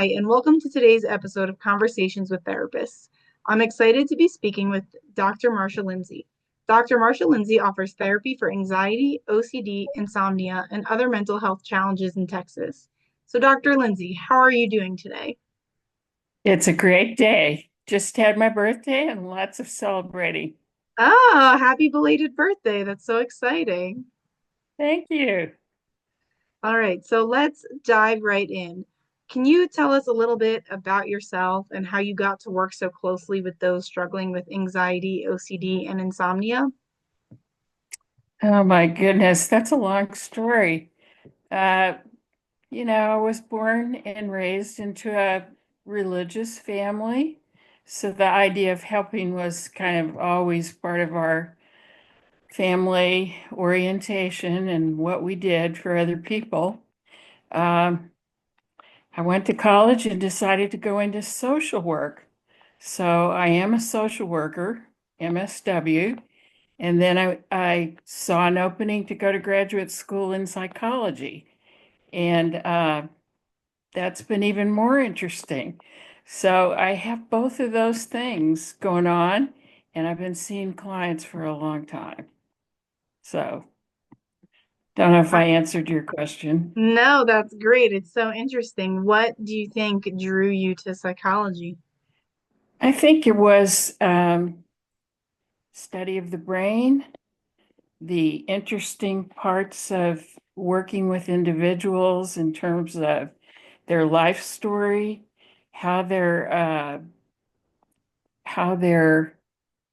Hi, and welcome to today's episode of Conversations with Therapists. I'm excited to be speaking with Dr. Marcia Lindsey. Dr. Marcia Lindsey offers therapy for anxiety, OCD, insomnia, and other mental health challenges in Texas. So, Dr. Lindsey, how are you doing today? It's a great day. Just had my birthday and lots of celebrating. Ah, happy belated birthday. That's so exciting. Thank you. All right, so let's dive right in. Can you tell us a little bit about yourself and how you got to work so closely with those struggling with anxiety, OCD, and insomnia? Oh my goodness, that's a long story. Uh, I was born and raised into a religious family. So the idea of helping was kind of always part of our family orientation and what we did for other people. Um, I went to college and decided to go into social work. So I am a social worker, MSW, and then I saw an opening to go to graduate school in psychology. And that's been even more interesting. So I have both of those things going on, and I've been seeing clients for a long time. So don't know if I answered your question. No, that's great. It's so interesting. What do you think drew you to psychology? I think it was study of the brain, the interesting parts of working with individuals in terms of their life story, how their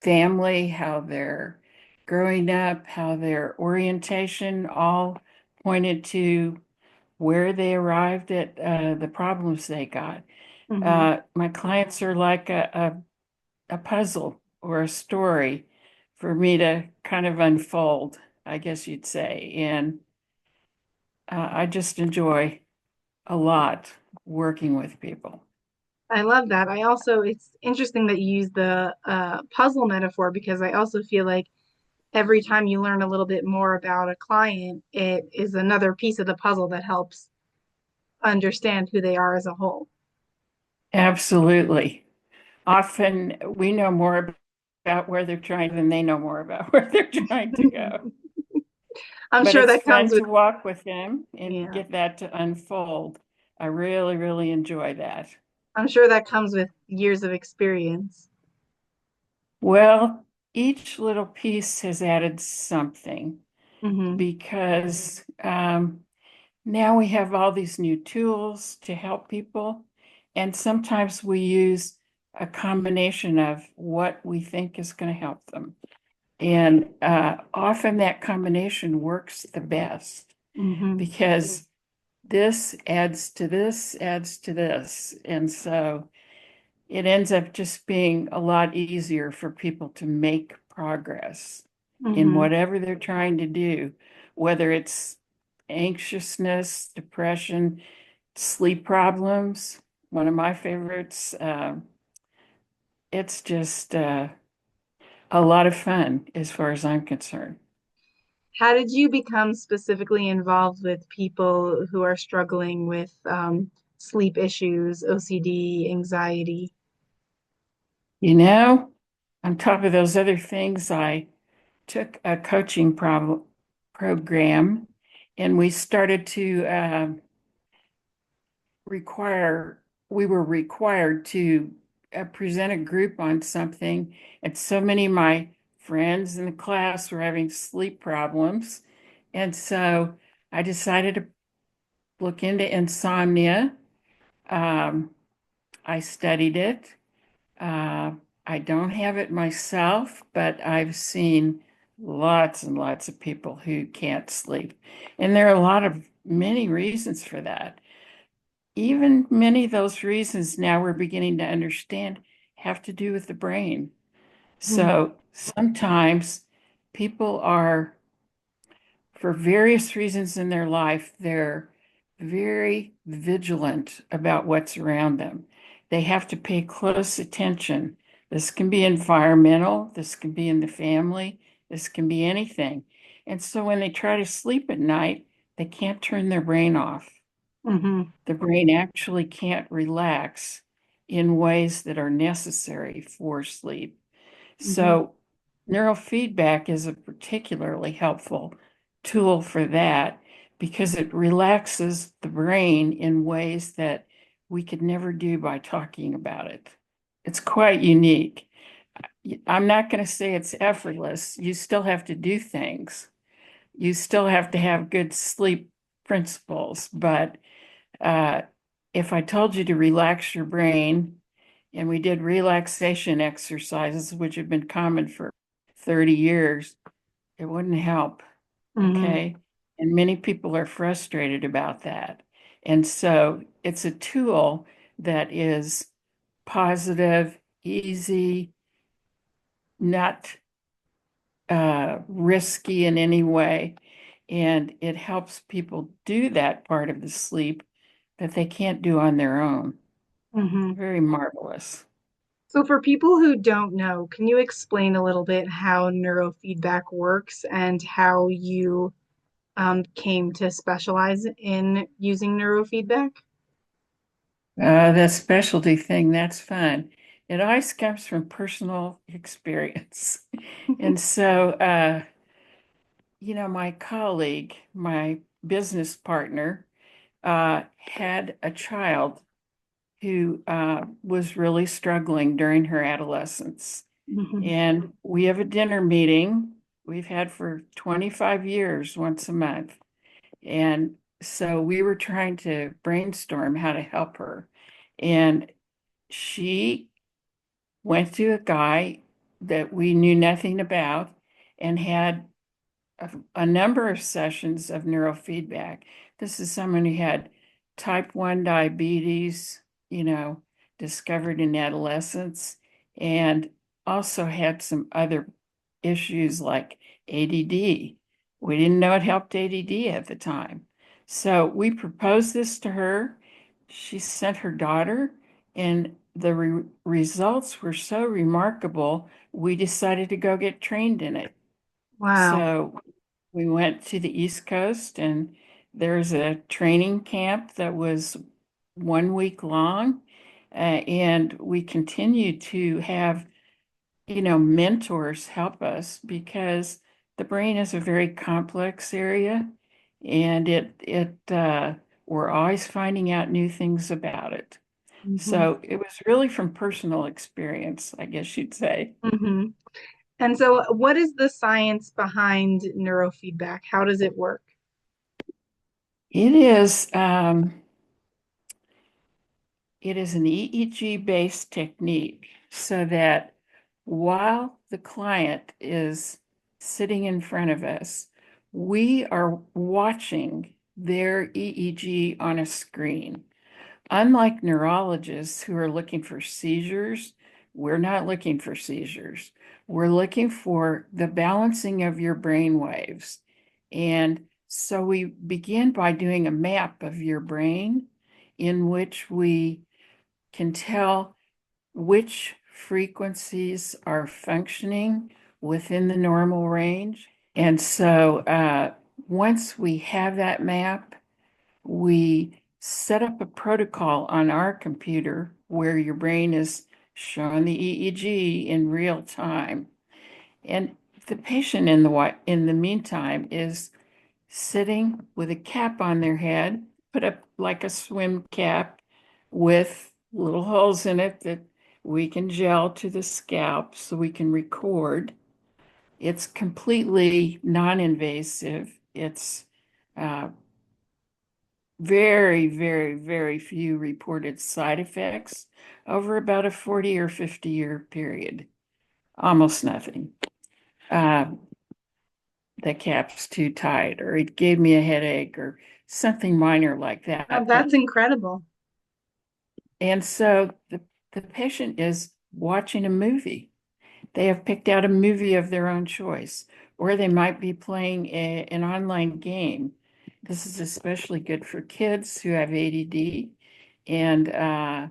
family, how they're growing up, how their orientation all pointed to where they arrived at the problems they got. Hmm. My clients are like a puzzle or a story for me to kind of unfold, I guess you'd say. And I just enjoy a lot working with people. I love that. It's interesting that you use the puzzle metaphor because I also feel like every time you learn a little bit more about a client, it is another piece of the puzzle that helps understand who they are as a whole. Absolutely. Often we know more about where they're trying than they know more about where they're trying to go. I'm But sure it's that comes fun with, to walk with them and yeah, get that to unfold. I really, really enjoy that. I'm sure that comes with years of experience. Well, each little piece has added something Hmm. because now we have all these new tools to help people. And sometimes we use a combination of what we think is going to help them. And often that combination works the best Hmm. because this adds to this, adds to this. And so it ends up just being a lot easier for people to make progress in Hmm. whatever they're trying to do, whether it's anxiousness, depression, sleep problems. One of my favorites. It's just a lot of fun as far as I'm concerned. How did you become specifically involved with people who are struggling with sleep issues, OCD, anxiety? You know, on top of those other things, I took a coaching program and we started to require, we were required to present a group on something. And so many of my friends in the class were having sleep problems. And so I decided to look into insomnia. Um, I studied it. Uh, I don't have it myself, but I've seen lots and lots of people who can't sleep. And there are many reasons for that. Even many of those reasons now we're beginning to understand have to do with the brain. Mhm. So sometimes people are, for various reasons in their life, they're very vigilant about what's around them. They have to pay close attention. This can be environmental, this can be in the family, this can be anything. And so when they try to sleep at night, they can't turn their brain off. Mm-hmm. The brain actually can't relax in ways that are necessary for sleep. Mm-hmm. So, neurofeedback is a particularly helpful tool for that because it relaxes the brain in ways that we could never do by talking about it. It's quite unique. I'm not going to say it's effortless. You still have to do things. You still have to have good sleep principles. But uh, if I told you to relax your brain, and we did relaxation exercises, which have been common for 30 years, it wouldn't help. Mm-hmm. Okay. And many people are frustrated about that. And so it's a tool that is positive, easy, not risky in any way. And it helps people do that part of the sleep that they can't do on their own. Mm-hmm. Very marvelous. So for people who don't know, can you explain a little bit how neurofeedback works and how you came to specialize in using neurofeedback? That specialty thing, that's fun. It always comes from personal experience. And so, my colleague, my business partner, had a child who was really struggling during her adolescence. Mm-hmm. And we have a dinner meeting we've had for 25 years, once a month. And so we were trying to brainstorm how to help her. And she went to a guy that we knew nothing about and had a number of sessions of neurofeedback. This is someone who had type 1 diabetes, you know, discovered in adolescence, and also had some other issues like ADD. We didn't know it helped ADD at the time. So we proposed this to her. She sent her daughter, and the results were so remarkable, we decided to go get trained in it. Wow. So we went to the East Coast, and there's a training camp that was 1 week long. And we continue to have, mentors help us because the brain is a very complex area, and we're always finding out new things about it. Mm-hmm. So it was really from personal experience, I guess you'd say. Mm-hmm. And so, what is the science behind neurofeedback? How does it work? It is. It is an EEG-based technique so that while the client is sitting in front of us, we are watching their EEG on a screen. Unlike neurologists who are looking for seizures, we're not looking for seizures. We're looking for the balancing of your brain waves. And so we begin by doing a map of your brain in which we can tell which frequencies are functioning within the normal range. And so once we have that map, we set up a protocol on our computer where your brain is showing the EEG in real time. And the patient in the meantime is sitting with a cap on their head, put up like a swim cap with little holes in it that we can gel to the scalp so we can record. It's completely non-invasive. It's uh, very, very, very few reported side effects over about a 40 or 50-year period. Almost nothing. Uh, the cap's too tight, or it gave me a headache, or something minor like Oh, that. that's incredible. And so the patient is watching a movie. They have picked out a movie of their own choice, or they might be playing an online game. This is especially good for kids who have ADD, and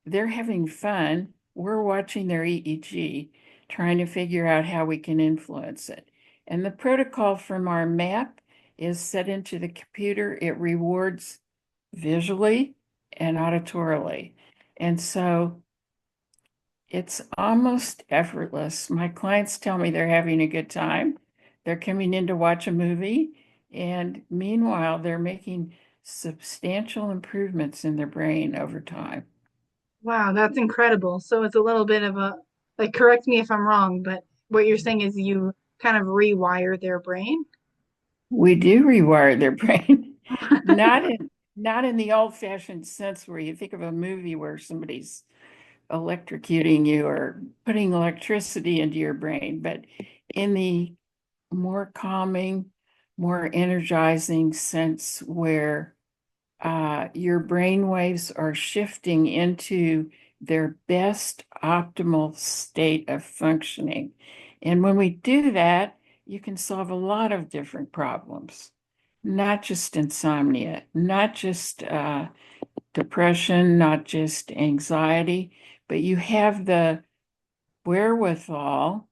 they're having fun. We're watching their EEG, trying to figure out how we can influence it. And the protocol from our map is set into the computer. It rewards visually and auditorily. And so it's almost effortless. My clients tell me they're having a good time. They're coming in to watch a movie, and meanwhile, they're making substantial improvements in their brain over time. Wow, that's incredible. So it's a little bit of a, like, correct me if I'm wrong, but what you're saying is you kind of rewire their brain? We do rewire their brain, not in the old-fashioned sense where you think of a movie where somebody's electrocuting you or putting electricity into your brain, but in the more calming, more energizing sense where your brain waves are shifting into their best optimal state of functioning. And when we do that, you can solve a lot of different problems, not just insomnia, not just depression, not just anxiety, but you have the wherewithal.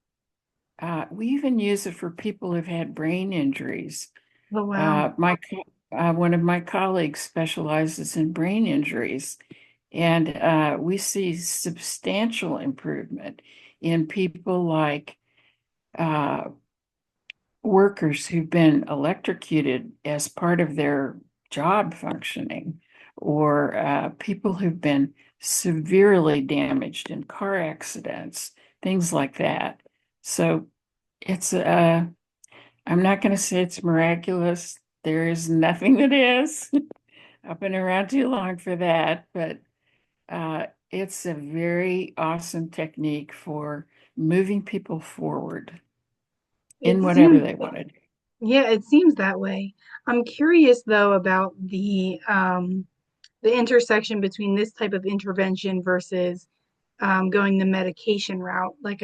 We even use it for people who've had brain injuries. Oh, wow. One of my colleagues specializes in brain injuries, and we see substantial improvement in people like uh, workers who've been electrocuted as part of their job functioning, or people who've been severely damaged in car accidents, things like that. So it's I'm not going to say it's miraculous. There is nothing that is. I've been around too long for that, but it's a very awesome technique for moving people forward It in whatever seems, they want to do. yeah, it seems that way. I'm curious though about the intersection between this type of intervention versus going the medication route. Like,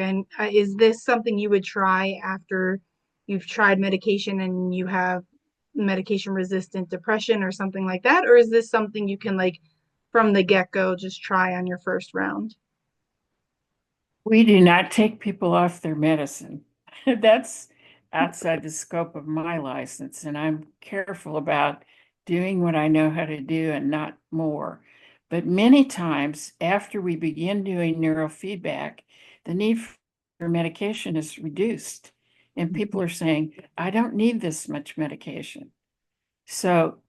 is this something you would try after you've tried medication and you have medication resistant depression or something like that? Or is this something you can, like, from the get-go just try on your first round? We do not take people off their medicine. That's outside the scope of my license, and I'm careful about doing what I know how to do and not more. But many times after we begin doing neurofeedback, the need for medication is reduced. And people are saying, I don't need this much medication. So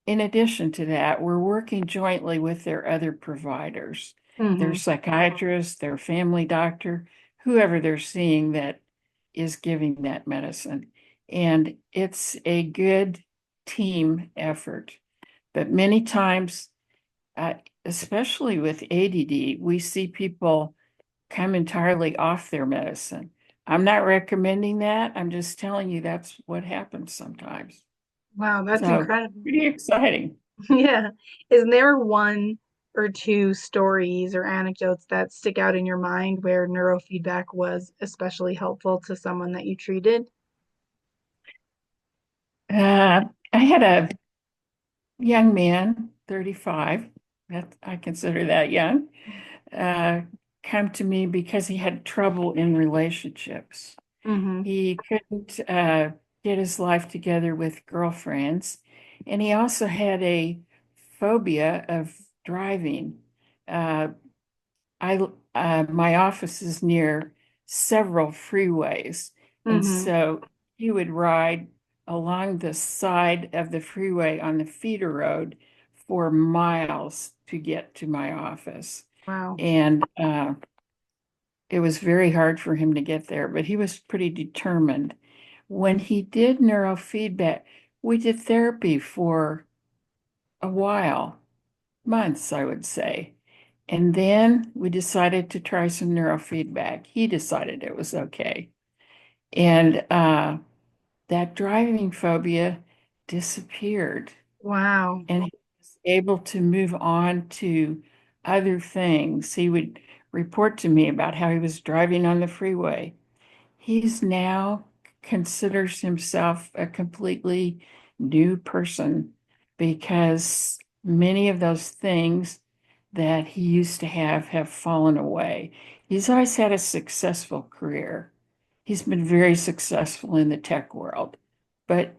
in addition to that, we're working jointly with their other providers, their Mm-hmm. psychiatrist, their family doctor, whoever they're seeing that is giving that medicine. And it's a good team effort. But many times, uh, especially with ADD, we see people come entirely off their medicine. I'm not recommending that. I'm just telling you that's what happens sometimes. Wow, that's So incredible. pretty exciting. Yeah. Is there one or two stories or anecdotes that stick out in your mind where neurofeedback was especially helpful to someone that you treated? I had a young man, 35, that I consider that young, uh, come to me because he had trouble in relationships. Mm-hmm. He couldn't get his life together with girlfriends, and he also had a phobia of driving. Uh, my office is near several freeways, and Mm-hmm. so he would ride along the side of the freeway on the feeder road for miles to get to my office. Wow. And it was very hard for him to get there, but he was pretty determined. When he did neurofeedback, we did therapy for a while, months, I would say. And then we decided to try some neurofeedback. He decided it was okay. And that driving phobia disappeared. Wow. And he was able to move on to other things. He would report to me about how he was driving on the freeway. He's now considers himself a completely new person because many of those things that he used to have fallen away. He's always had a successful career. He's been very successful in the tech world, but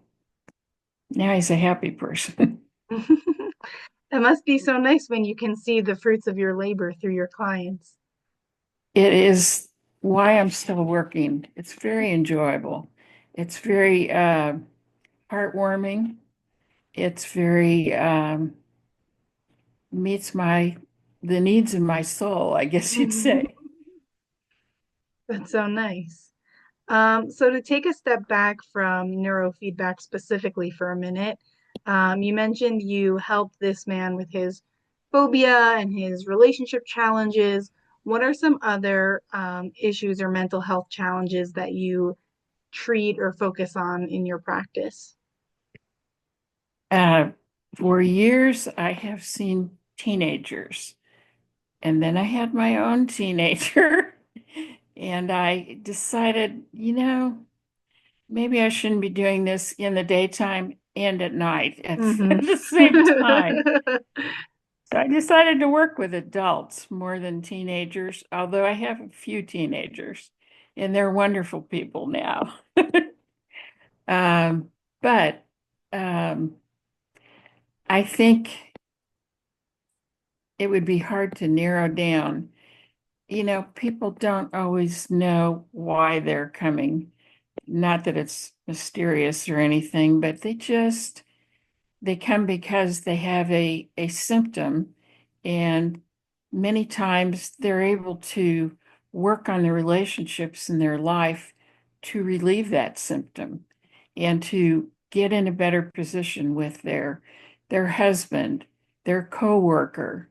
now he's a happy person. It must be so nice when you can see the fruits of your labor through your clients. It is why I'm still working. It's very enjoyable. It's very heartwarming. It's very meets the needs of my soul, I guess you'd say. That's so nice. So to take a step back from neurofeedback specifically for a minute, you mentioned you helped this man with his phobia and his relationship challenges. What are some other issues or mental health challenges that you treat or focus on in your practice? Uh, for years, I have seen teenagers, and then I had my own teenager, and I decided, maybe I shouldn't be doing this in the daytime and at night at, Hmm. at the same time. So I decided to work with adults more than teenagers, although I have a few teenagers, and they're wonderful people now. Um, but um, I think it would be hard to narrow down. People don't always know why they're coming. Not that it's mysterious or anything, but they come because they have a symptom, and many times they're able to work on the relationships in their life to relieve that symptom and to get in a better position with their husband, their coworker,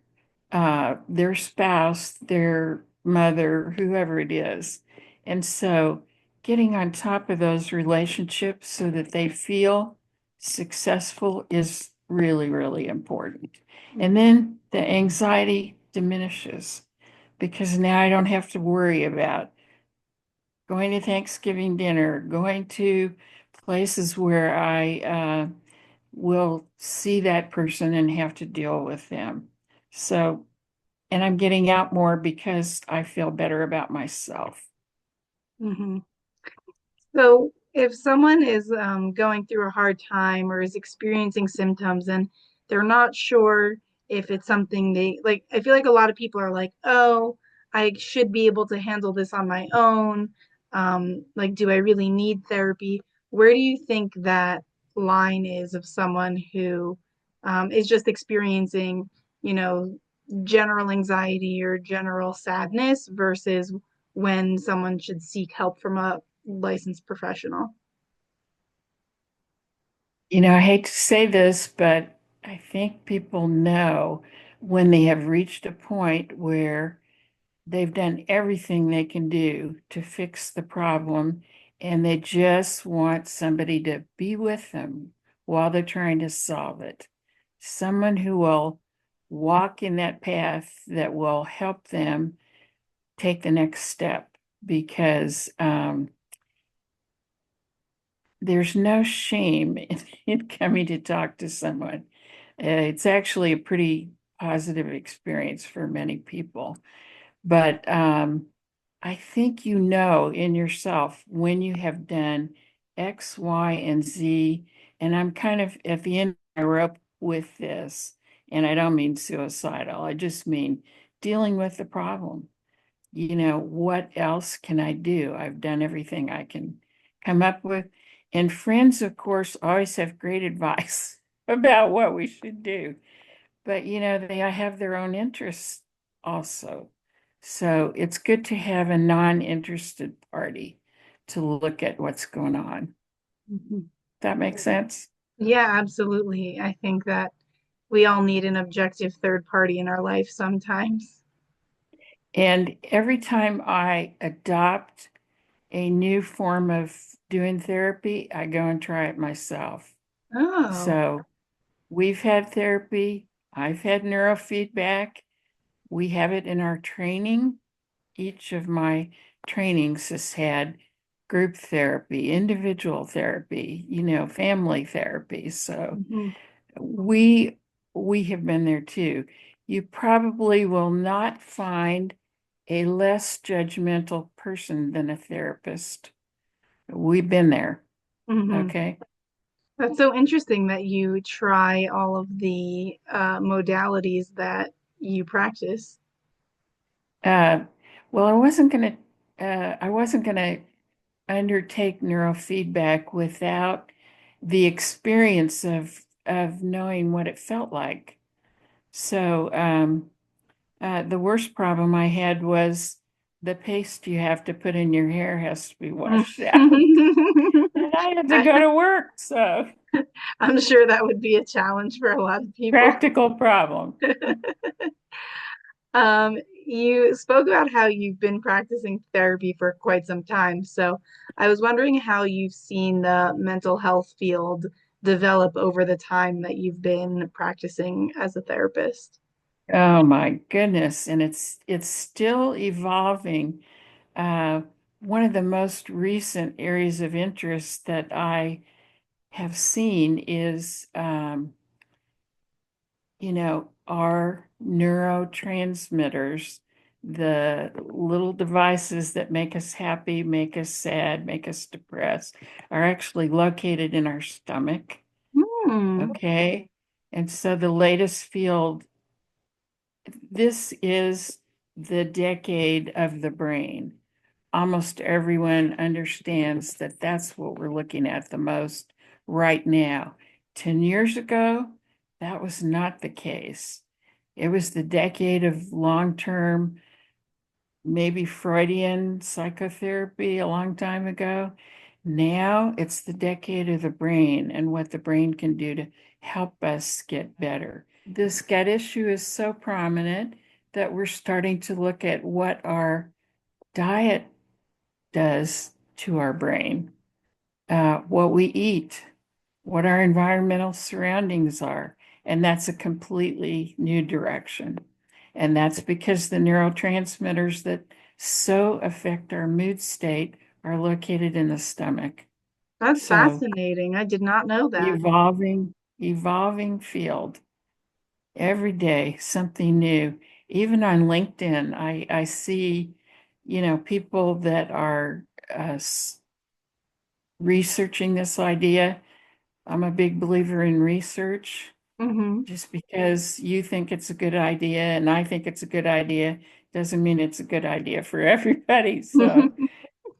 their spouse, their mother, whoever it is. And so getting on top of those relationships so that they feel successful is really, really important. And then the anxiety diminishes because now I don't have to worry about going to Thanksgiving dinner, going to places where I will see that person and have to deal with them. So, and I'm getting out more because I feel better about myself. Hmm. So, if someone is going through a hard time or is experiencing symptoms and they're not sure if it's something they like, I feel like a lot of people are like, oh, I should be able to handle this on my own. Like, do I really need therapy? Where do you think that line is of someone who is just experiencing, you know, general anxiety or general sadness versus when someone should seek help from a licensed professional? I hate to say this, but I think people know when they have reached a point where they've done everything they can do to fix the problem, and they just want somebody to be with them while they're trying to solve it. Someone who will walk in that path that will help them take the next step because there's no shame in coming to talk to someone. It's actually a pretty positive experience for many people. But I think in yourself when you have done X, Y, and Z, and I'm kind of at the end of my rope with this, and I don't mean suicidal, I just mean dealing with the problem. What else can I do? I've done everything I can come up with. And friends, of course, always have great advice about what we should do. But, they have their own interests also. So it's good to have a non-interested party to look at what's going on. Mhm. That makes sense? Yeah, absolutely. I think that we all need an objective third party in our life sometimes. And every time I adopt a new form of doing therapy, I go and try it myself. Oh. So we've had therapy, I've had neurofeedback, we have it in our training. Each of my trainings has had group therapy, individual therapy, family therapy. So Mhm. we we have been there too. You probably will not find a less judgmental person than a therapist. We've been there. Mhm. Okay. That's so interesting that you try all of the modalities that you practice. Uh, well, I wasn't gonna undertake neurofeedback without the experience of knowing what it felt like. So, the worst problem I had was the paste you have to put in your hair has to be washed out, and I had to go I, to work. So, I'm sure that would be a challenge for a lot of people. practical problem. You spoke about how you've been practicing therapy for quite some time. So I was wondering how you've seen the mental health field develop over the time that you've been practicing as a therapist. Oh my goodness. And it's still evolving. Uh, One of the most recent areas of interest that I have seen is our neurotransmitters, the little devices that make us happy, make us sad, make us depressed, are actually located in our stomach. Hmm, Okay. And so the latest field, this is the decade of the brain. Almost everyone understands that that's what we're looking at the most right now. 10 years ago, that was not the case. It was the decade of long-term, maybe Freudian psychotherapy a long time ago. Now it's the decade of the brain and what the brain can do to help us get better. This gut issue is so prominent that we're starting to look at what our diet does to our brain, what we eat, what our environmental surroundings are. And that's a completely new direction. And that's because the neurotransmitters that so affect our mood state are located in the stomach. that's So fascinating. I did not know that. evolving field. Every day, something new. Even on LinkedIn, I see, people that are researching this idea. I'm a big believer in research. Hmm. Just because you think it's a good idea and I think it's a good idea doesn't mean it's a good idea for everybody. So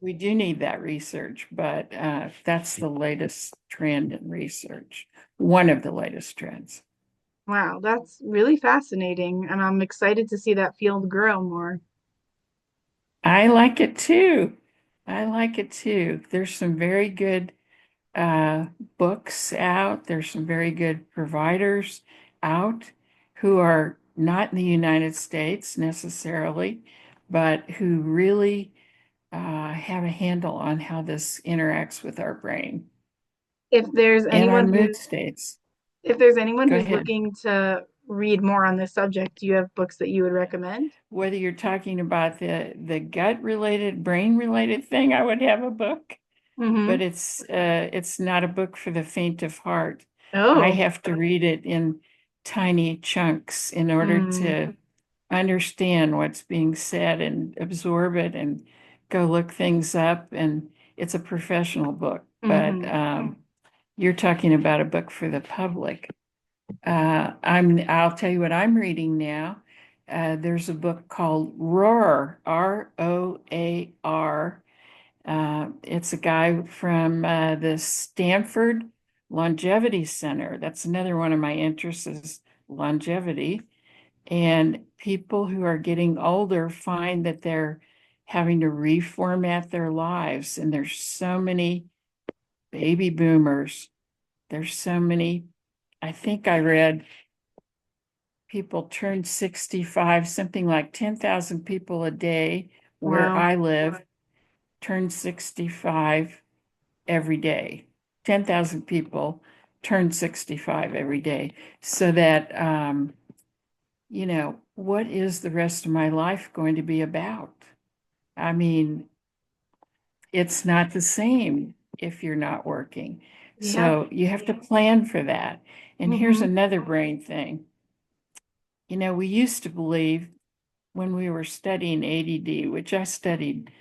we do need that research, but that's the latest trend in research, one of the latest trends. Wow, that's really fascinating, and I'm excited to see that field grow more. I like it too. I like it too. There's some very good uh, books out. There's some very good providers out who are not in the United States necessarily, but who really have a handle on how this interacts with our brain If there's and our anyone mood who's states. if there's anyone Go who's ahead. looking to read more on this subject, do you have books that you would recommend? Whether you're talking about the gut related, brain related thing, I would have a book, Mm-hmm. but it's not a book for the faint of heart. I Oh. have to read it in tiny chunks in order Mm, to understand what's being said and absorb it and go look things up. And it's a professional book, but mm-hmm. you're talking about a book for the public. I'll tell you what I'm reading now. There's a book called Roar, Roar. It's a guy from the Stanford Longevity Center. That's another one of my interests is longevity. And people who are getting older find that they're having to reformat their lives. And there's so many baby boomers. There's so many, I think I read people turn 65, something like 10,000 people a day where Wow. I live turn 65 every day. 10,000 people turn 65 every day. So that, what is the rest of my life going to be about? I mean, it's not the same if you're not working. Yeah. So you have to plan for that. And here's Mm-hmm. another brain thing. We used to believe when we were studying ADD, which I studied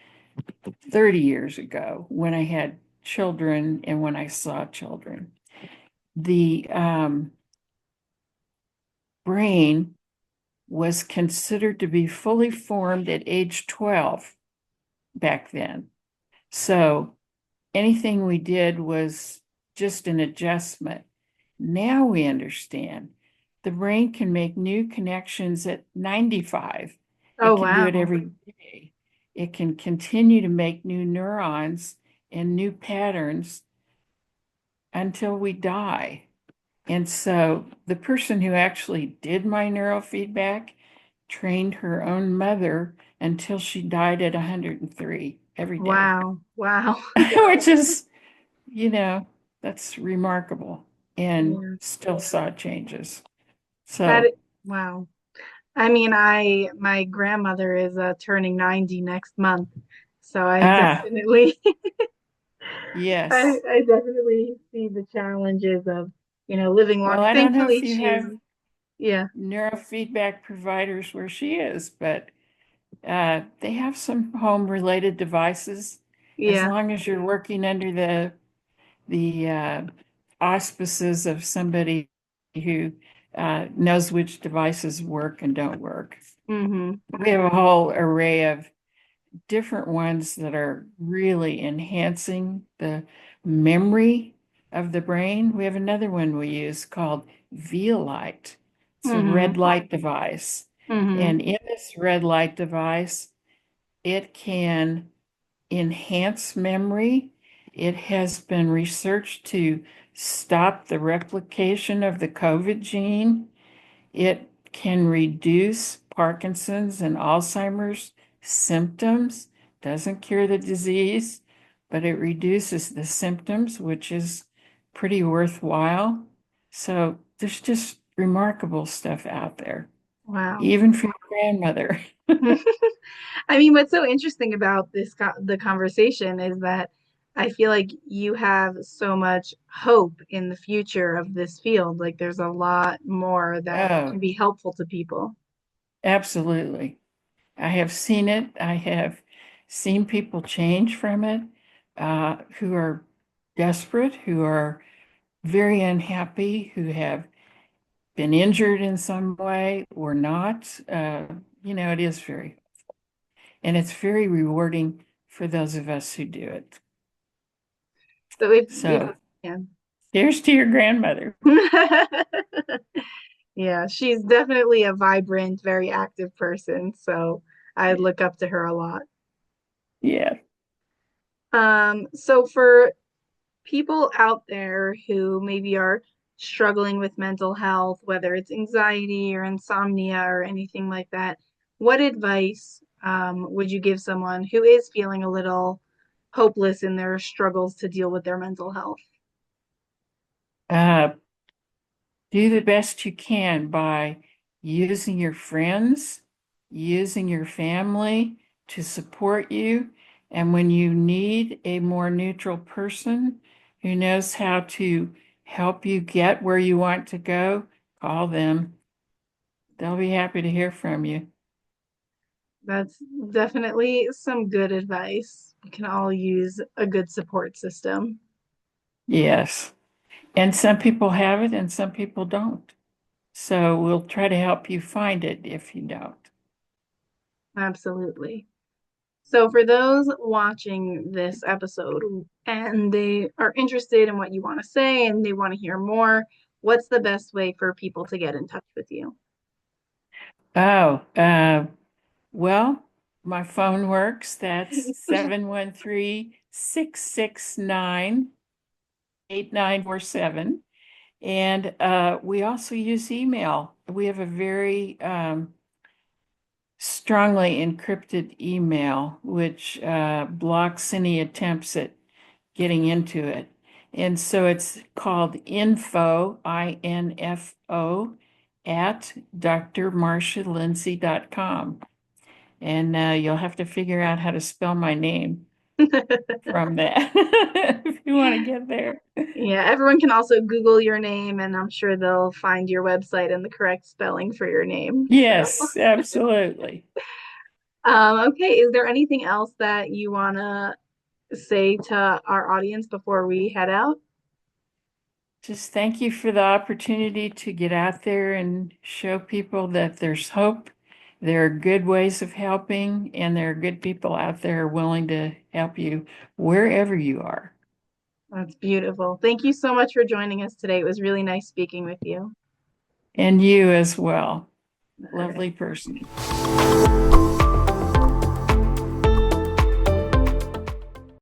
30 years ago when I had children and when I saw children. the brain was considered to be fully formed at age 12 back then. So anything we did was just an adjustment. Now we understand the brain can make new connections at 95. Oh, It can do it wow. every day. It can continue to make new neurons and new patterns until we die. And so the person who actually did my neurofeedback trained her own mother until she died at 103 every day, Wow. Wow. which is, that's remarkable and Yeah. still saw changes. That, So, wow. I mean, my grandmother is turning 90 next month. So ah, yes. I definitely see the challenges of, living Well, long. I don't know if Thankfully, you have yeah, neurofeedback providers where she is, but they have some home related devices as yeah. long as you're working under the auspices of somebody who knows which devices work and don't work. Mm-hmm. We have a whole array of different ones that are really enhancing the memory of the brain. We have another one we use called V-Light. It's a Mm-hmm. red light device. Mm-hmm. And in this red light device, it can enhance memory. It has been researched to stop the replication of the COVID gene. It can reduce Parkinson's and Alzheimer's symptoms, doesn't cure the disease, but it reduces the symptoms, which is pretty worthwhile. So there's just remarkable stuff out there, Wow. even for your grandmother. I mean, what's so interesting about the conversation is that I feel like you have so much hope in the future of this field. Like there's a lot more that Oh, can be helpful to people. absolutely. I have seen it. I have seen people change from it, who are desperate, who are very unhappy, who have been injured in some way or not. It is and it's very rewarding for those of us who do it. So if So yeah. here's to your grandmother. Yeah, she's definitely a vibrant, very active person. So I look up to her a lot. Yeah. So for people out there who maybe are struggling with mental health, whether it's anxiety or insomnia or anything like that, what advice would you give someone who is feeling a little hopeless in their struggles to deal with their mental health? Uh, do the best you can by using your friends, using your family to support you. And when you need a more neutral person who knows how to help you get where you want to go, call them. They'll be happy to hear from you. That's definitely some good advice. We can all use a good support system. Yes. And some people have it and some people don't. So we'll try to help you find it if you don't. Absolutely. So, for those watching this episode and they are interested in what you want to say and they want to hear more, what's the best way for people to get in touch with you? Oh, well, my phone works. That's 713-669-8947. And we also use email. We have a very strongly encrypted email, which blocks any attempts at getting into it. And so it's called info, INFO, at drmarcialindsey.com. And you'll have to figure out how to spell my name from that if you want to get there. Yeah, everyone can also Google your name, and I'm sure they'll find your website and the correct spelling for your name. So, Yes, absolutely. okay, is there anything else that you want to say to our audience before we head out? Just thank you for the opportunity to get out there and show people that there's hope. There are good ways of helping, and there are good people out there willing to help you wherever you are. That's beautiful. Thank you so much for joining us today. It was really nice speaking with you. And you as well. All right. Lovely person.